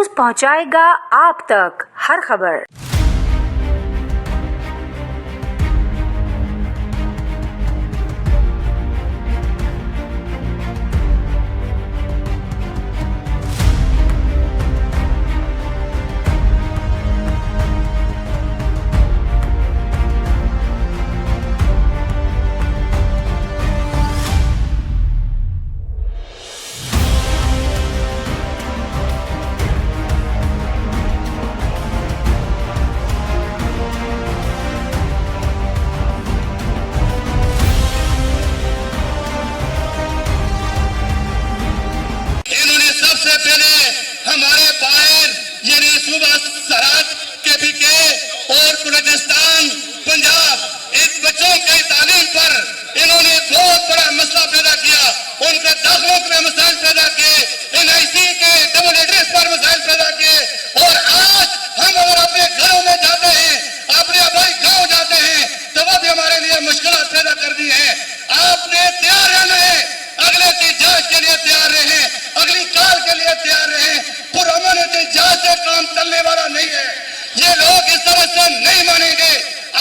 News पहुंचाएगा आप तक हर खबर। हमारे बाहर यानी सूबा सरहद केपीके और बलूचिस्तान पंजाब इन बच्चों की तालीम पर इन्होंने बहुत बड़ा मसला पैदा किया। उनके दाखिलों में मसाइल पैदा किए, NIC के डबल एड्रेस पर मसाइल पैदा किए। और आज हम अगर अपने घरों में जाते हैं, अपने भाई गाँव जाते हैं, तो वो भी हमारे लिए मुश्किल पैदा कर दी है। आपने तैयार रहना है, अगले की जांच के लिए तैयार रहे, अगली काल के लिए तैयार रहे। पुरअमन एहतजाज से काम चलने वाला नहीं है, ये लोग इस तरह से नहीं मानेंगे।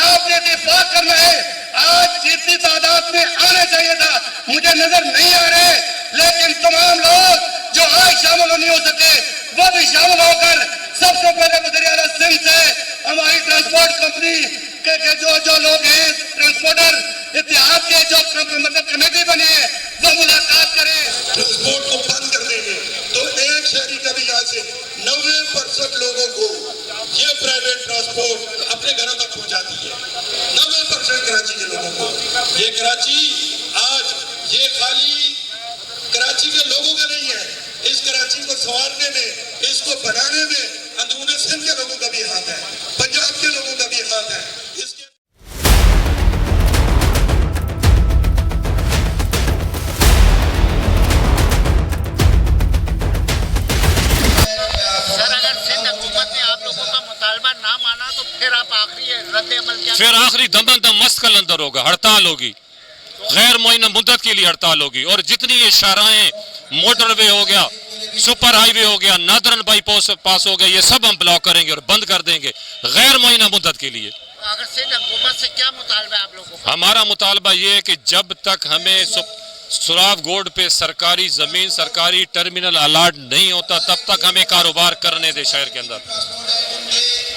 आपने दिफा करना है। आज जितनी तादाद में आना चाहिए था मुझे नजर नहीं आ रहे, लेकिन तमाम लोग जो आज शामिल नहीं हो सके वो भी शामिल होकर सबसे पहले वज़ीर आला सिंध से हमारी ट्रांसपोर्ट कंपनी के जो लोग हैं, ट्रांसपोर्टर इत्तेहाद के जो मतलब कमेटी बनी है, वो मुलाकात करें। ट्रांसपोर्ट को बंद कर देंगे तो एक शहरी का भी यहाँ से 90% लोगों को ये प्राइवेट ट्रांसपोर्ट अपने घरों तक पहुँचाती है। 90% कराची के लोगों को। ये कराची आज ये खाली कराची के लोगों का नहीं है, इस कराची को संवारने में, इसको बनाने में अंदरूनी सिंध के लोगों का भी हाथ है, पंजाब के लोगों का भी हाथ है। इसके फिर आखिरी दम मस्त कल अंदर होगा, हड़ताल होगी, गैर मुअय्यन मुद्दत के लिए हड़ताल होगी। और जितनी ये शाहराहें, मोटरवे हो गया, सुपर हाईवे हो गया, नादरन बाईपास पास हो गया, ये सब हम ब्लॉक करेंगे और बंद कर देंगे गैर मुअय्यन मुद्दत के लिए। अगर सिंध हुकूमत से क्या मुतालबा है आप लोगों को? हमारा मुतालबा ये है कि जब तक हमें सुराब गोड पे सरकारी जमीन, सरकारी टर्मिनल अलाट नहीं होता, तब तक हमें कारोबार करने दे शहर के अंदर।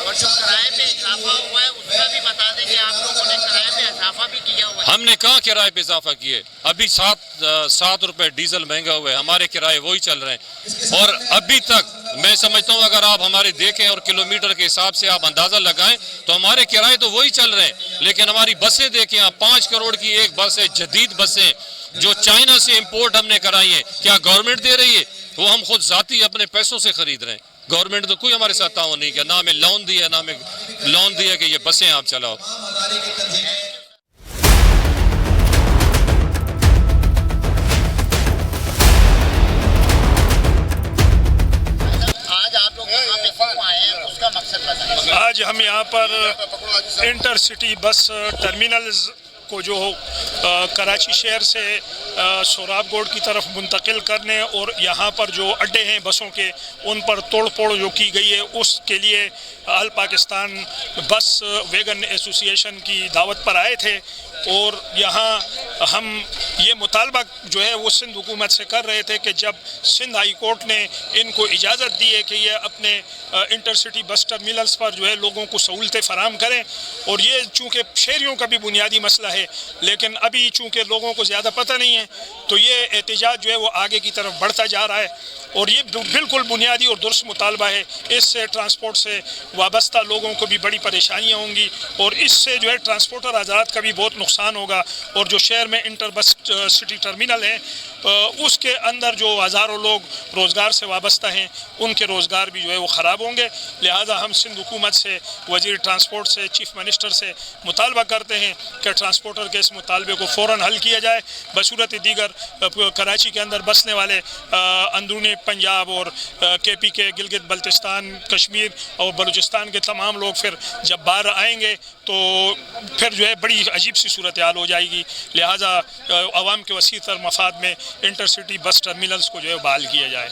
और जो किराए पे इजाफा हुआ है उसका भी बता दें कि आप लोगों ने किराए पे इजाफा भी किया हुआ है। हमने कहाँ किराए पे इजाफा किए? अभी 7 रुपए डीजल महंगा हुआ है, हमारे किराए वही चल रहे हैं। और अभी तक मैं समझता हूँ अगर आप हमारे देखें और किलोमीटर के हिसाब से आप अंदाजा लगाएं तो हमारे किराए तो वही चल रहे हैं। लेकिन हमारी बसें देखें, आप 5 करोड़ की एक बस है, जदीद बसें जो चाइना से इंपोर्ट हमने कराई है, क्या गवर्नमेंट दे रही है? वो हम खुद जाती अपने पैसों से खरीद रहे हैं। गवर्नमेंट तो कोई हमारे साथ ताउन नहीं किया, ना हमें लोन दिया, ना हमें लोन दिया कि ये बसें आप चलाओ। आज आप लोग यहाँ पे क्यों आए हैं, उसका मकसद बताइए। आज हम यहाँ पर इंटरसिटी बस टर्मिनल्स को जो कराची शहर से सोराब गोड की तरफ मुंतकिल करने और यहाँ पर जो अड्डे हैं बसों के, उन पर तोड़ फोड़ जो की गई है, उसके लिए ऑल पाकिस्तान बस वैगन एसोसिएशन की दावत पर आए थे। और यहाँ हम ये मुतालबा जो है वो सिंध हुकूमत से कर रहे थे कि जब सिंध हाई कोर्ट ने इनको इजाज़त दी है कि ये अपने इंटरसिटी बस टर्मिनल्स पर जो है लोगों को सहूलतें फराम करें, और ये चूँकि शहरियों का भी बुनियादी मसला है, लेकिन अभी चूँकि लोगों को ज़्यादा पता नहीं है, तो ये एहतजाज जो है वो आगे की तरफ बढ़ता जा रहा है। और ये बिल्कुल बुनियादी और दुरुस्त मुतालबा है। इससे ट्रांसपोर्ट से वाबस्ता लोगों को भी बड़ी परेशानियाँ होंगी, और इससे जो है ट्रांसपोर्टर हज़रात का भी बहुत नुकसान होगा। और जो शहर में इंटर बस सिटी टर्मिनल है उसके अंदर जो हज़ारों लोग रोज़गार से वाबस्ता हैं, उनके रोज़गार भी जो है वो ख़राब होंगे। लिहाजा हम सिंध हुकूमत से, वज़ीर ट्रांसपोर्ट से, चीफ मिनिस्टर से मुतालबा करते हैं कि ट्रांसपोर्टर के इस मुतालबे को फ़ौरन हल किया जाए। बसूरत दीगर कराची के अंदर बसने वाले अंदरूनी पंजाब और KPK, गिलगित बल्तिस्तान, कश्मीर और बलूचिस्तान के तमाम लोग फिर जब बाहर आएंगे तो फिर जो है बड़ी अजीब सी सूरत हाल हो जाएगी। लिहाजा आवाम के वसी तर मफाद में इंटरसिटी बस टर्मिनल्स को जो है बहाल किया जाए।